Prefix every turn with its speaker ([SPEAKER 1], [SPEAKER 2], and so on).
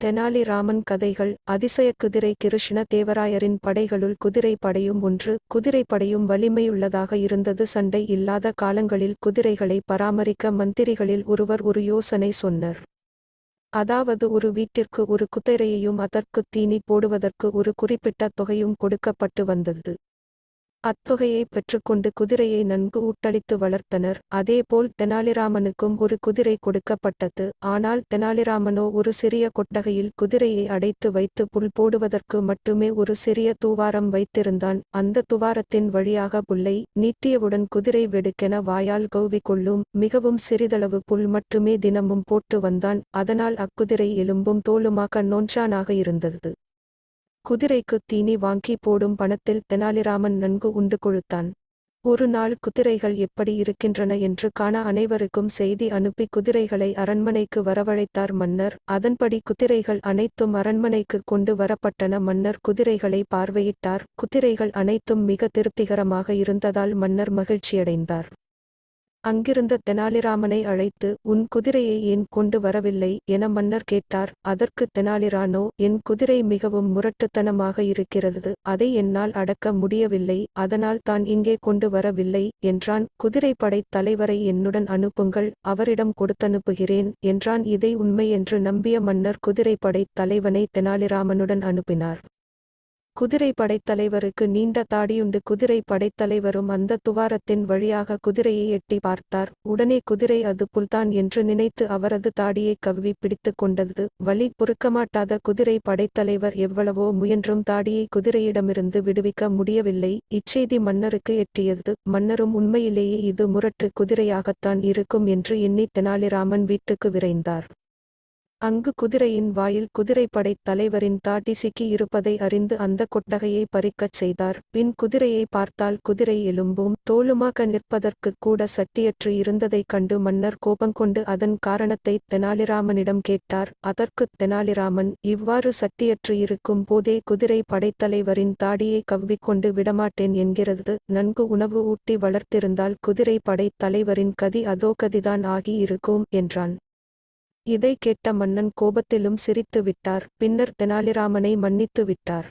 [SPEAKER 1] தெனாலிராமன் கதைகள் அதிசய குதிரை கிருஷ்ண தேவராயரின் படைகளுள் குதிரை படையும் ஒன்று. குதிரைப்படையும் வலிமையுள்ளதாக இருந்தது. சண்டை இல்லாத காலங்களில் குதிரைகளை பராமரிக்க மந்திரிகளில் ஒருவர் ஒரு யோசனை சொன்னார். அதாவது ஒரு வீட்டிற்கு ஒரு குதிரையையும் அதற்குத் தீனி போடுவதற்கு ஒரு குறிப்பிட்ட தொகையும் கொடுக்கப்பட்டு வந்தது. அத்தொகையை பெற்றுக்கொண்டு குதிரையை நன்கு ஊட்டளித்து வளர்த்தனர். அதேபோல் தெனாலிராமனுக்கும் ஒரு குதிரை கொடுக்கப்பட்டது. ஆனால் தெனாலிராமனோ ஒரு சிறிய கொட்டகையில் குதிரையை அடைத்து வைத்து புல் போடுவதற்கு மட்டுமே ஒரு சிறிய தூவாரம் வைத்திருந்தான். அந்த துவாரத்தின் வழியாக புல்லை நீட்டியவுடன் குதிரை வெடுக்கென வாயால் கவ்விக்கொள்ளும். மிகவும் சிறிதளவு புல் மட்டுமே தினமும் போட்டு வந்தான். அதனால் அக்குதிரை எலும்பும் தோலுமாக நொஞ்சானாக இருந்தது. குதிரைக்கு தீனி வாங்கி போடும் பணத்தில் தெனாலிராமன் நன்கு உண்டு கொழுத்தான். ஒரு நாள் குதிரைகள் எப்படி இருக்கின்றன என்று காண அனைவருக்கும் செய்தி அனுப்பி குதிரைகளை அரண்மனைக்கு வரவழைத்தார் மன்னர். அதன்படி குதிரைகள் அனைத்தும் அரண்மனைக்கு கொண்டு வரப்பட்டன. மன்னர் குதிரைகளை பார்வையிட்டார். குதிரைகள் அனைத்தும் மிக திருப்திகரமாக இருந்ததால் மன்னர் மகிழ்ச்சியடைந்தார். அங்கிருந்த தெனாலிராமனை அழைத்து, உன் குதிரையை ஏன் கொண்டு வரவில்லை என மன்னர் கேட்டார். அதற்கு தெனாலிராமனோ, என் குதிரை மிகவும் முரட்டுத்தனமாக இருக்கிறது, அதை என்னால் அடக்க முடியவில்லை, அதனால் தான் இங்கே கொண்டு வரவில்லை என்றான். குதிரைப்படைத் தலைவரை என்னுடன் அனுப்புங்கள், அவரிடம் கொடுத்தனுப்புகிறேன் என்றான். இதை உண்மை என்று நம்பிய மன்னர் குதிரைப்படைத் தலைவனை தெனாலிராமனுடன் அனுப்பினார். குதிரை படைத்தலைவருக்கு நீண்ட தாடியுண்டு. குதிரை படைத்தலைவரும் அந்த துவாரத்தின் வழியாக குதிரையை எட்டி பார்த்தார். உடனே குதிரை அது புல்தான் என்று நினைத்து அவரது தாடியை கவ்வி பிடித்து கொண்டது. வலி பொறுக்கமாட்டாத குதிரை படைத்தலைவர் எவ்வளவோ முயன்றும் தாடியை குதிரையிடமிருந்து விடுவிக்க முடியவில்லை. இச்செய்தி மன்னருக்கு எட்டியது. மன்னரும் உண்மையிலேயே இது முரட்டு குதிரையாகத்தான் இருக்கும் என்று எண்ணி தெனாலிராமன் வீட்டுக்கு விரைந்தார். அங்கு குதிரையின் வாயில் குதிரைப்படைத் தலைவரின் தாடி சிக்கி இருப்பதை அறிந்து அந்த கொட்டகையை பறிக்கச் செய்தார். பின் குதிரையை பார்த்தால் குதிரை எலும்பும் தோலுமாக நிற்பதற்கு கூட சட்டியற்று இருந்ததைக் கண்டு மன்னர் கோபங்கொண்டு அதன் காரணத்தை தெனாலிராமனிடம் கேட்டார். அதற்குத் தெனாலிராமன், இவ்வாறு சட்டியற்று இருக்கும் போதே குதிரை படைத்தலைவரின் தாடியை கவ்விக்கொண்டு விடமாட்டேன் என்கிறது. நன்கு உணவு ஊட்டி வளர்த்திருந்தால் குதிரை படைத் தலைவரின் கதி அதோ கதிதான் ஆகி இருக்கும் என்றான். இதை கேட்ட மன்னன் கோபத்திலும் சிரித்து விட்டார். பின்னர் தெனாலிராமனை மன்னித்து விட்டார்.